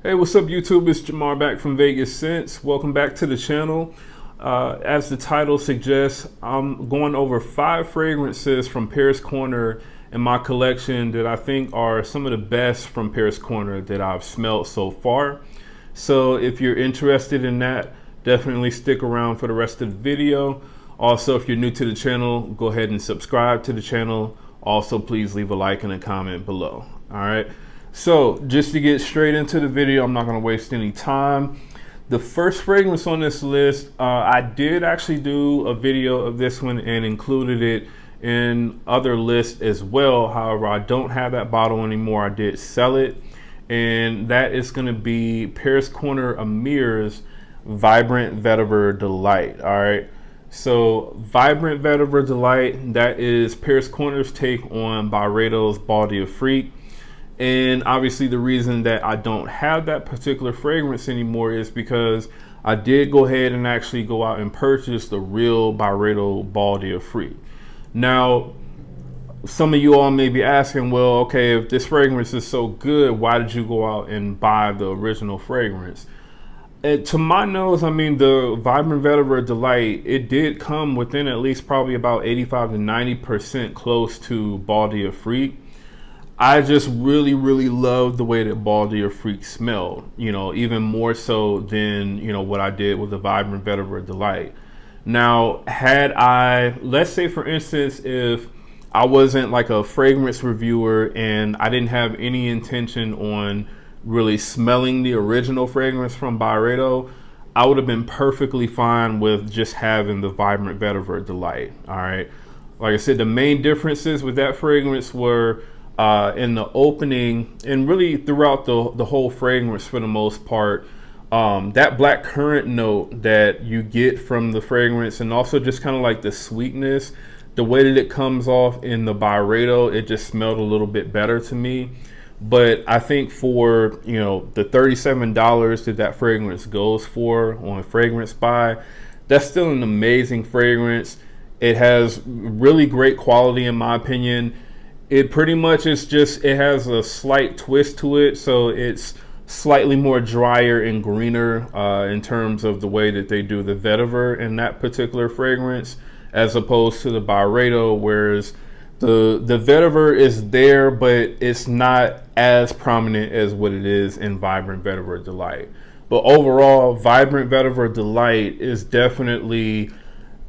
Hey, what's up, YouTube? It's Jamar back from Vegas Sense. Welcome back to the channel. As the title suggests, I'm going over 5 fragrances from Paris Corner in my collection that I think are some of the best from Paris Corner that I've smelled so far. So if you're interested in that, definitely stick around for the rest of the video. Also, if you're new to the channel, go ahead and subscribe to the channel. Also, please leave a like and a comment below. All right. So just to get straight into the video, I'm not going to waste any time. The first fragrance on this list, I did actually do a video of this one and included it in other lists as well. However, I don't have that bottle anymore. I did sell it, and that is going to be Paris Corner Emir's Vibrant Vetiver Delight. All right. So Vibrant Vetiver Delight, that is Paris Corner's take on Byredo's Body of Freak. And obviously the reason that I don't have that particular fragrance anymore is because I did go ahead and actually go out and purchase the real Byredo Body of Freak. Now, some of you all may be asking, well, okay, if this fragrance is so good, why did you go out and buy the original fragrance? To my nose, I mean, the Vibrant Vetiver Delight, it did come within at least probably about 85 to 90% close to Body of Freak. I just really love the way that Body of Freak smelled, you know, even more so than, you know, what I did with the Vibrant Vetiver Delight. Now, had I, let's say for instance, if I wasn't like a fragrance reviewer and I didn't have any intention on really smelling the original fragrance from Byredo, I would have been perfectly fine with just having the Vibrant Vetiver Delight. All right. Like I said, the main differences with that fragrance were in the opening and really throughout the whole fragrance for the most part, that black currant note that you get from the fragrance, and also just kind of like the sweetness, the way that it comes off in the Byredo, it just smelled a little bit better to me. But I think for, you know, the $37 that fragrance goes for on Fragrance Buy, that's still an amazing fragrance. It has really great quality in my opinion. It pretty much is just, it has a slight twist to it, so it's slightly more drier and greener in terms of the way that they do the vetiver in that particular fragrance, as opposed to the Byredo, whereas the vetiver is there, but it's not as prominent as what it is in Vibrant Vetiver Delight. But overall, Vibrant Vetiver Delight is definitely,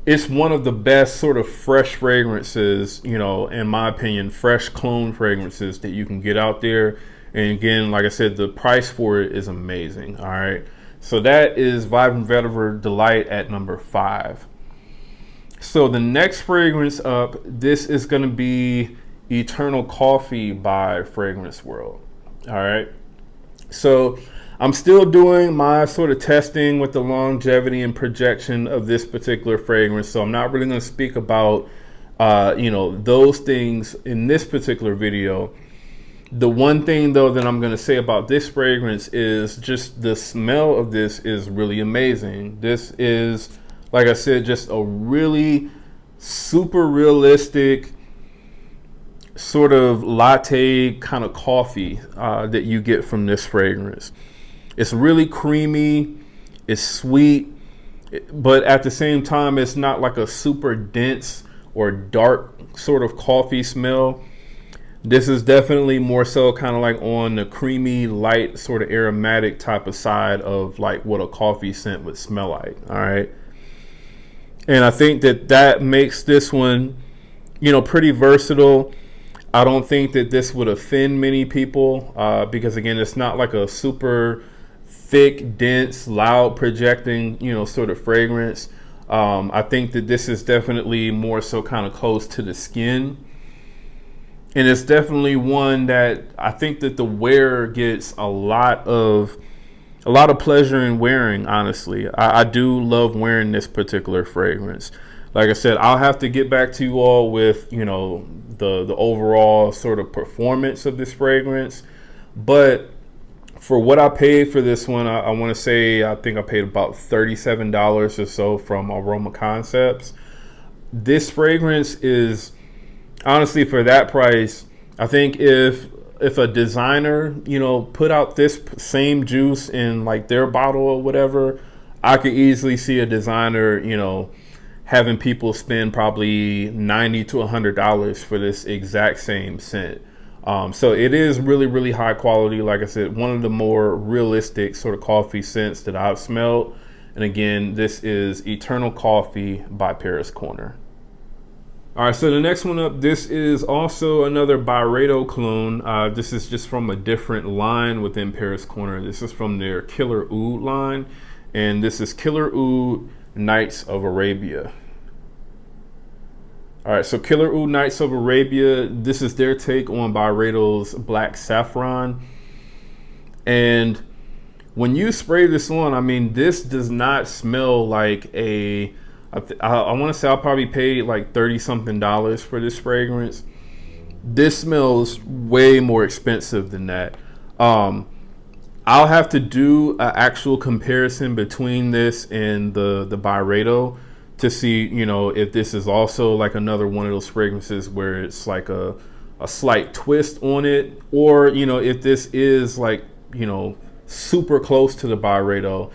it's one of the best sort of fresh fragrances, you know, in my opinion, fresh clone fragrances that you can get out there. And again, like I said, the price for it is amazing. All right. So that is Vibrant Vetiver Delight at number 5. So the next fragrance up, this is going to be Eternal Coffee by Fragrance World. All right. So I'm still doing my sort of testing with the longevity and projection of this particular fragrance. So I'm not really going to speak about, you know, those things in this particular video. The one thing though that I'm going to say about this fragrance is just the smell of this is really amazing. This is, like I said, just a really super realistic sort of latte kind of coffee that you get from this fragrance. It's really creamy, it's sweet, but at the same time, it's not like a super dense or dark sort of coffee smell. This is definitely more so kind of like on the creamy, light, sort of aromatic type of side of like what a coffee scent would smell like, all right? And I think that that makes this one, you know, pretty versatile. I don't think that this would offend many people because again, it's not like a super thick, dense, loud projecting, you know, sort of fragrance. I think that this is definitely more so kind of close to the skin. And it's definitely one that I think that the wearer gets a lot of pleasure in wearing, honestly. I do love wearing this particular fragrance. Like I said, I'll have to get back to you all with, you know, the overall sort of performance of this fragrance. But for what I paid for this one, I want to say I think I paid about $37 or so from Aroma Concepts. This fragrance is honestly, for that price, I think if if a designer, you know, put out this same juice in like their bottle or whatever, I could easily see a designer, you know, having people spend probably $90 to $100 for this exact same scent. So it is really, really high quality. Like I said, one of the more realistic sort of coffee scents that I've smelled. And again, this is Eternal Coffee by Paris Corner. All right, so the next one up, this is also another Byredo clone. This is just from a different line within Paris Corner. This is from their Killer Oud line, and this is Killer Oud Nights of Arabia. All right, so Killer Oud Nights of Arabia, this is their take on Byredo's Black Saffron. And when you spray this on, I mean, this does not smell like a... I want to say I'll probably pay like $30 something for this fragrance. This smells way more expensive than that. I'll have to do an actual comparison between this and the Byredo to see, you know, if this is also like another one of those fragrances where it's like a slight twist on it, or, you know, if this is like, you know, super close to the Byredo.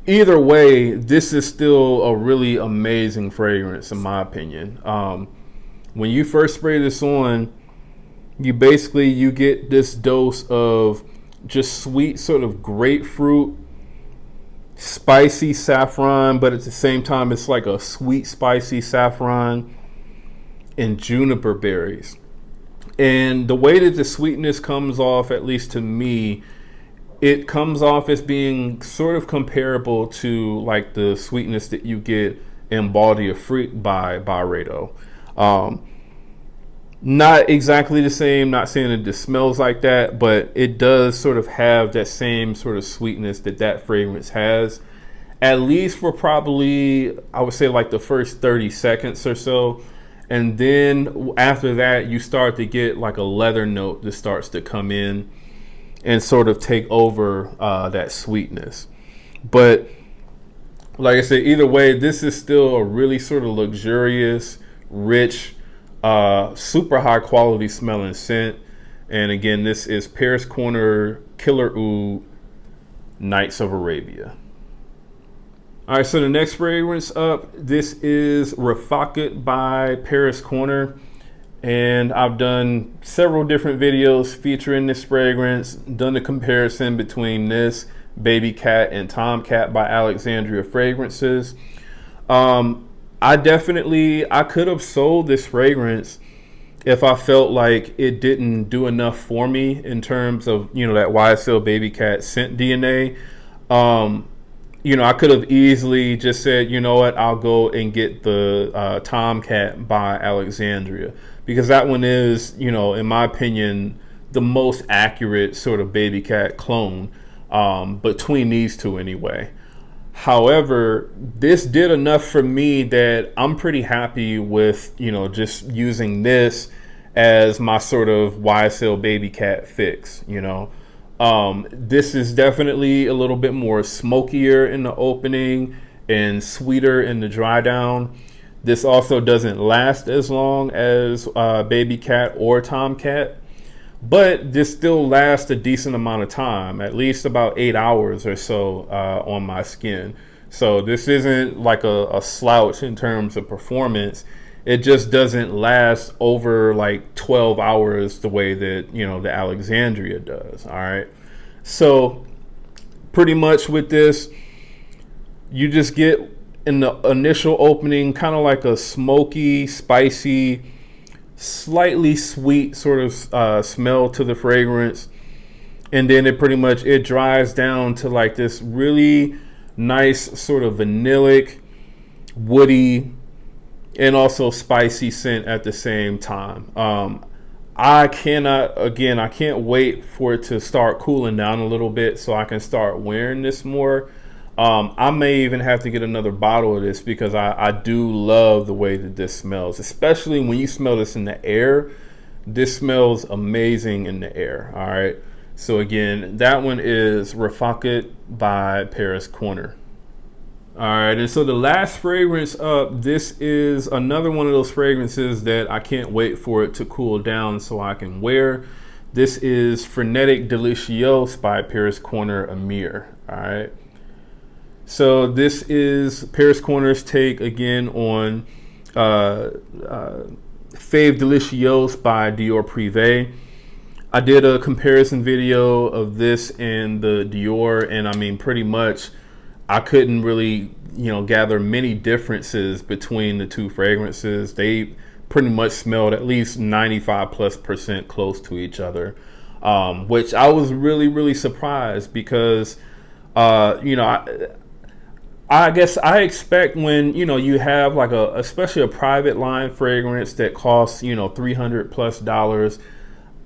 Either way, this is still a really amazing fragrance in my opinion. When you first spray this on, you get this dose of just sweet sort of grapefruit, spicy saffron, but at the same time it's like a sweet spicy saffron and juniper berries. And the way that the sweetness comes off, at least to me, it comes off as being sort of comparable to like the sweetness that you get in Body of Fruit by Byredo. Not exactly the same, not saying that this smells like that, but it does sort of have that same sort of sweetness that fragrance has, at least for probably, I would say like the first 30 seconds or so. And then after that, you start to get like a leather note that starts to come in and sort of take over that sweetness. But like I said, either way, this is still a really sort of luxurious, rich, super high quality smelling scent. And again, this is Paris Corner Killer Oud Nights of Arabia. All right, so the next fragrance up, this is Refock It by Paris Corner. And I've done several different videos featuring this fragrance, done the comparison between this, Baby Cat, and Tomcat by Alexandria Fragrances. I could have sold this fragrance if I felt like it didn't do enough for me in terms of, you know, that YSL Baby Cat scent DNA. You know, I could have easily just said, you know what, I'll go and get the Tomcat by Alexandria, because that one is, you know, in my opinion, the most accurate sort of Baby Cat clone between these two anyway. However, this did enough for me that I'm pretty happy with, you know, just using this as my sort of YSL Baby Cat fix, you know. This is definitely a little bit more smokier in the opening and sweeter in the dry down. This also doesn't last as long as Baby Cat or Tomcat, but this still lasts a decent amount of time, at least about 8 hours or so on my skin. So this isn't like a slouch in terms of performance. It just doesn't last over like 12 hours the way that, you know, the Alexandria does. All right. So pretty much with this, you just get in the initial opening kind of like a smoky, spicy, slightly sweet sort of smell to the fragrance. And then it dries down to like this really nice sort of vanillic, woody, and also spicy scent at the same time. I can't wait for it to start cooling down a little bit so I can start wearing this more. I may even have to get another bottle of this because I do love the way that this smells, especially when you smell this in the air. This smells amazing in the air. All right. So again, that one is Refock It by Paris Corner. All right, and so the last fragrance up, this is another one of those fragrances that I can't wait for it to cool down so I can wear. This is Frenetic Delicios by Paris Corner Emir. All right. So this is Paris Corner's take again on Fave Delicios by Dior Privé. I did a comparison video of this and the Dior, and I mean, pretty much I couldn't really, gather many differences between the two fragrances. They pretty much smelled at least 95+% close to each other, which I was really surprised because, I guess I expect when, you have like especially a private line fragrance that costs, $300+,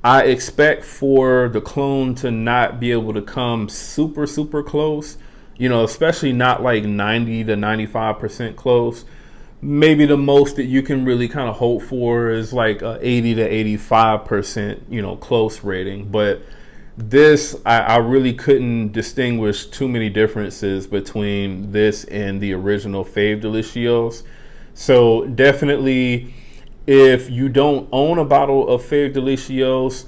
I expect for the clone to not be able to come super close, especially not like 90 to 95% close. Maybe the most that you can really kind of hope for is like a 80 to 85%, close rating. But this, I really couldn't distinguish too many differences between this and the original Fave Delicios. So definitely, if you don't own a bottle of Fave Delicios,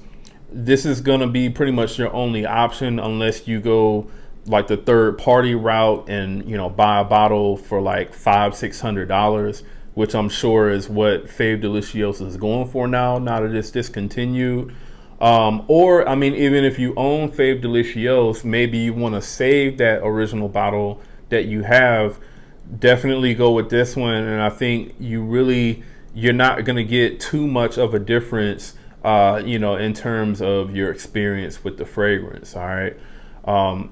this is going to be pretty much your only option unless you go like the third party route and, buy a bottle for like $500-600, which I'm sure is what Fave Delicios is going for now that it's discontinued. Or, I mean, even if you own Fave Delicios, maybe you want to save that original bottle that you have, definitely go with this one. And I think you're not going to get too much of a difference, in terms of your experience with the fragrance. All right.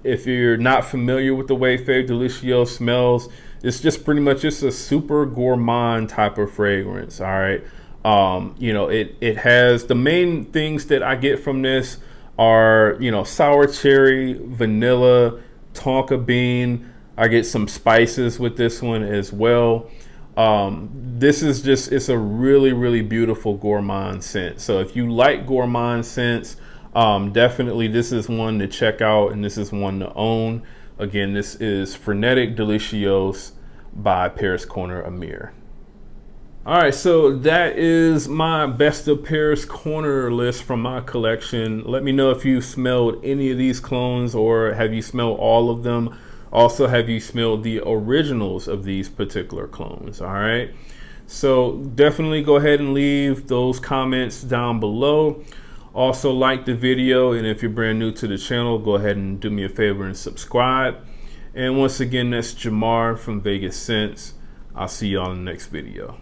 If you're not familiar with the way Fave Delicios smells, it's just pretty much just a super gourmand type of fragrance. All right. It has the main things that I get from this are, sour cherry, vanilla, tonka bean. I get some spices with this one as well. This is just, it's a really beautiful gourmand scent. So if you like gourmand scents, definitely this is one to check out, and this is one to own. Again, this is Frenetic Delicios by Paris Corner Emir. All right, so that is my best of Paris Corner list from my collection. Let me know if you smelled any of these clones, or have you smelled all of them? Also, have you smelled the originals of these particular clones? All right, so definitely go ahead and leave those comments down below. Also, like the video, and if you're brand new to the channel, go ahead and do me a favor and subscribe. And once again, that's Jamar from Vegas Scents. I'll see y'all in the next video.